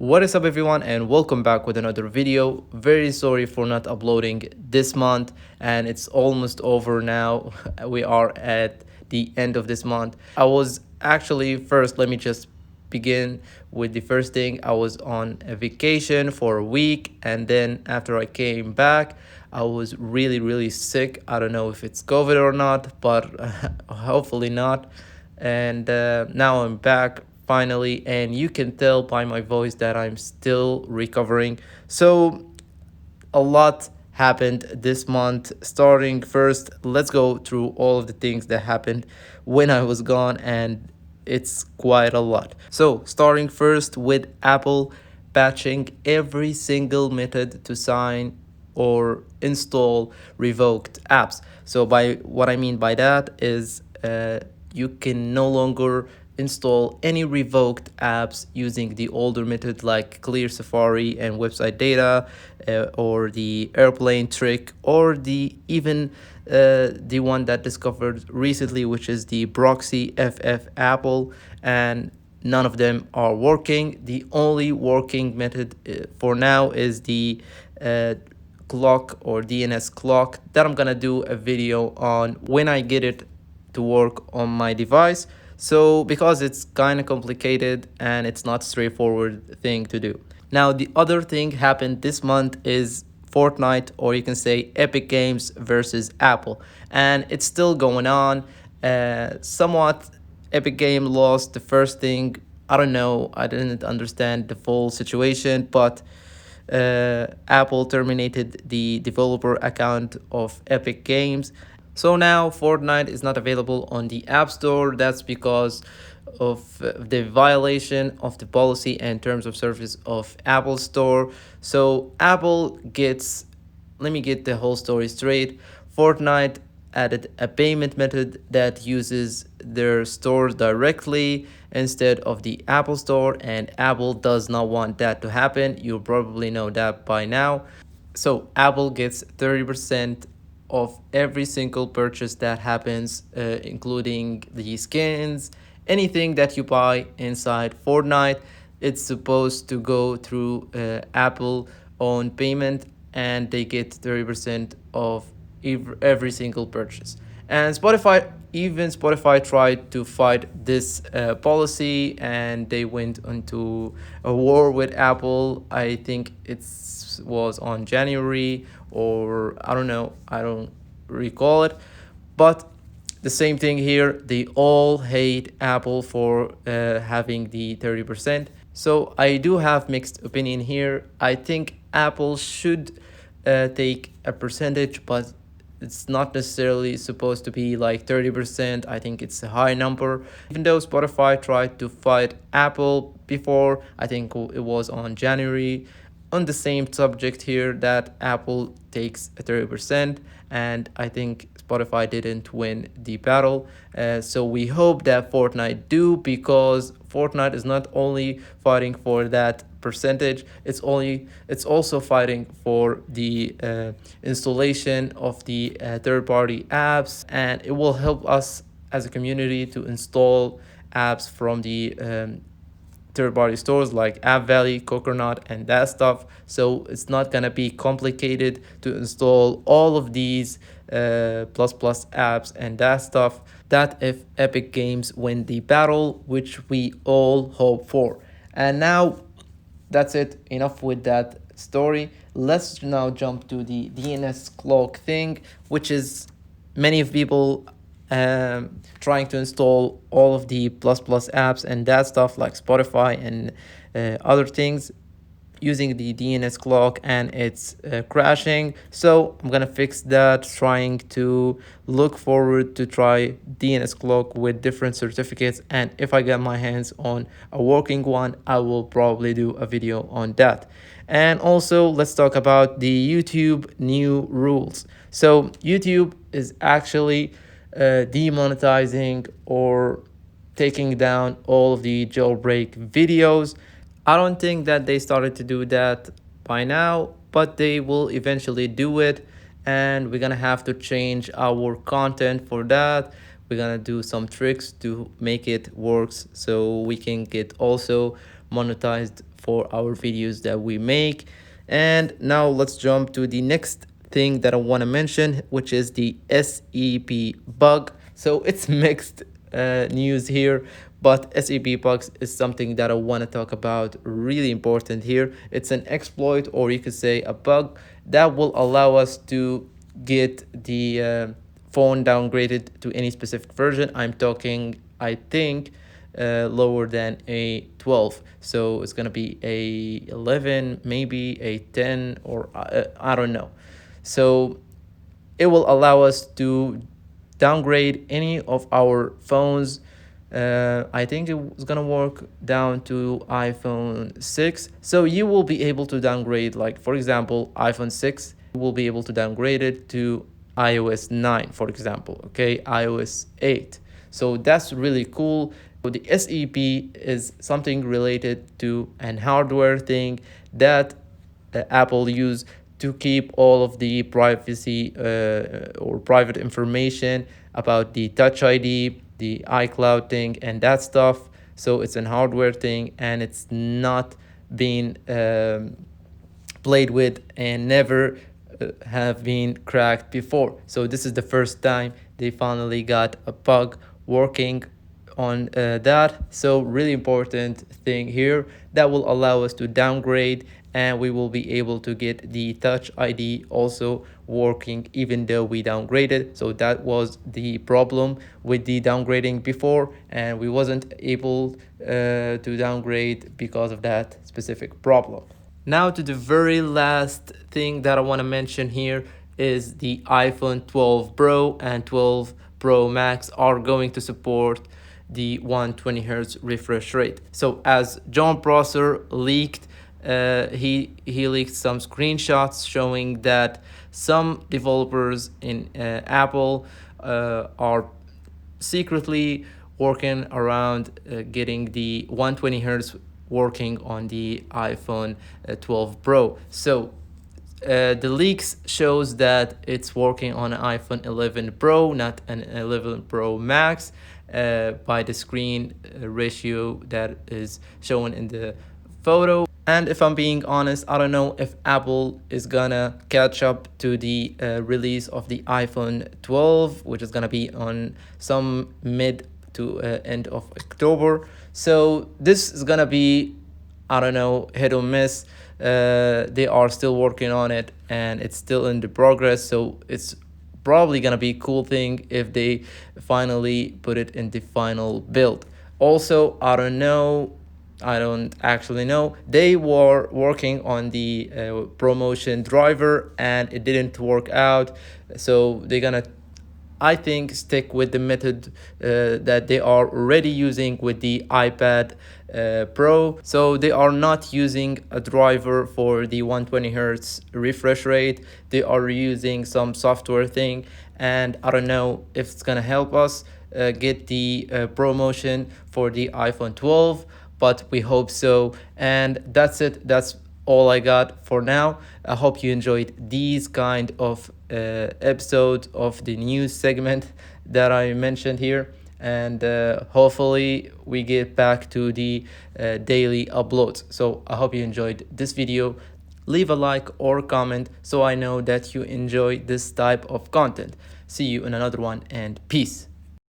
What is up everyone and welcome back with another video. Very sorry for not uploading this month and it's almost over now. We are at the end of this month. I was actually first, let me just begin with the first thing. I was on a vacation for a week and then after I came back, I was really sick. I don't know if it's COVID or not, but hopefully not. And now I'm back finally, and you can tell by my voice that I'm still recovering. So a lot happened this month. Starting first, let's go through all of the things that happened when I was gone, and it's quite a lot. So starting first with Apple patching every single method to sign or install revoked apps. So by what I mean by that is you can no longer install any revoked apps using the older method like clear Safari and website data, or the airplane trick, or the one that discovered recently, which is the proxy FF Apple, and none of them are working. The only working method for now is the clock or DNS clock that I'm gonna do a video on when I get it to work on my device. So because it's kind of complicated and it's not straightforward thing to do. Now the other thing happened this month is Fortnite, or you can say Epic Games versus Apple, and it's still going on. Somewhat Epic Game lost the first thing. I don't know, I didn't understand the full situation, but Apple terminated the developer account of Epic Games. So now Fortnite is not available on the App Store. That's because of the violation of the policy and terms of service of Apple Store. So Apple gets, let me get the whole story straight. Fortnite added a payment method that uses their store directly instead of the Apple Store, and Apple does not want that to happen. You probably know that by now. So Apple gets 30% of every single purchase that happens, including the skins, anything that you buy inside Fortnite. It's supposed to go through Apple on payment, and they get 30% of every single purchase. And Spotify tried to fight this policy, and they went into a war with Apple. I think it was on January, or I don't know, I don't recall it. But the same thing here, they all hate Apple for having the 30%. So I do have mixed opinion here. I think Apple should take a percentage, but it's not necessarily supposed to be like 30%. I think it's a high number. Even though Spotify tried to fight Apple before, I think it was on January, on the same subject here, that Apple takes a 30%, and I think Spotify didn't win the battle. So we hope that Fortnite do, because Fortnite is not only fighting for that percentage, it's also fighting for the installation of the third-party apps, and it will help us as a community to install apps from the third-party stores like App Valley, Coconut, and that stuff. So it's not gonna be complicated to install all of these plus apps and that stuff. That if Epic Games win the battle, which we all hope for. And now that's it. Enough with that story. Let's now jump to the DNS Clock thing, which is many of people trying to install all of the plus apps and that stuff like Spotify and other things using the DNS clock, and it's crashing. So I'm gonna fix that, trying to look forward to try DNS clock with different certificates, and if I get my hands on a working one, I will probably do a video on that. And also let's talk about the YouTube new rules. So YouTube is actually demonetizing or taking down all of the jailbreak videos. I don't think that they started to do that by now, but they will eventually do it, and we're gonna have to change our content for that. We're gonna do some tricks to make it works so we can get also monetized for our videos that we make. And now let's jump to the next thing that I want to mention, which is the SEP bug. So it's mixed news here, but SEP bugs is something that I want to talk about, really important here. It's an exploit, or you could say a bug, that will allow us to get the phone downgraded to any specific version. I'm talking, I think, lower than a 12, so it's gonna be a 11, maybe a 10, or I don't know. So it will allow us to downgrade any of our phones. I think it's gonna work down to iPhone 6. So you will be able to downgrade, like for example, iPhone 6. You will be able to downgrade it to iOS 9, for example. Okay, iOS 8. So that's really cool. So the SEP is something related to an hardware thing that Apple use to keep all of the privacy or private information about the Touch ID, the iCloud thing, and that stuff. So it's an hardware thing, and it's not being played with and never have been cracked before. So this is the first time they finally got a bug working on that. So really important thing here that will allow us to downgrade, and we will be able to get the Touch ID also working even though we downgraded. So that was the problem with the downgrading before, and we wasn't able to downgrade because of that specific problem. Now to the very last thing that I want to mention here is the iPhone 12 Pro and 12 Pro Max are going to support the 120 Hz refresh rate. So as John Prosser leaked, he leaked some screenshots showing that some developers in Apple are secretly working around getting the 120 Hz working on the iPhone 12 Pro. So the leaks shows that it's working on an iPhone 11 Pro, not an 11 Pro Max, by the screen ratio that is shown in the photo. And if I'm being honest, I don't know if Apple is gonna catch up to the release of the iPhone 12, which is gonna be on some mid to end of October. So this is gonna be, I don't know, hit or miss. They are still working on it, and it's still in the progress. So it's probably gonna be a cool thing if they finally put it in the final build. Also, I don't actually know. They were working on the promotion driver, and it didn't work out. So they're gonna, I think, stick with the method that they are already using with the iPad Pro. So they are not using a driver for the 120 Hz refresh rate. They are using some software thing, and I don't know if it's gonna help us get the promotion for the iPhone 12, but we hope so. And that's it. That's all I got for now. I hope you enjoyed these kind of episodes of the news segment that I mentioned here, and hopefully we get back to the daily uploads. So I hope you enjoyed this video. Leave a like or comment so I know that you enjoy this type of content. See you in another one, and peace.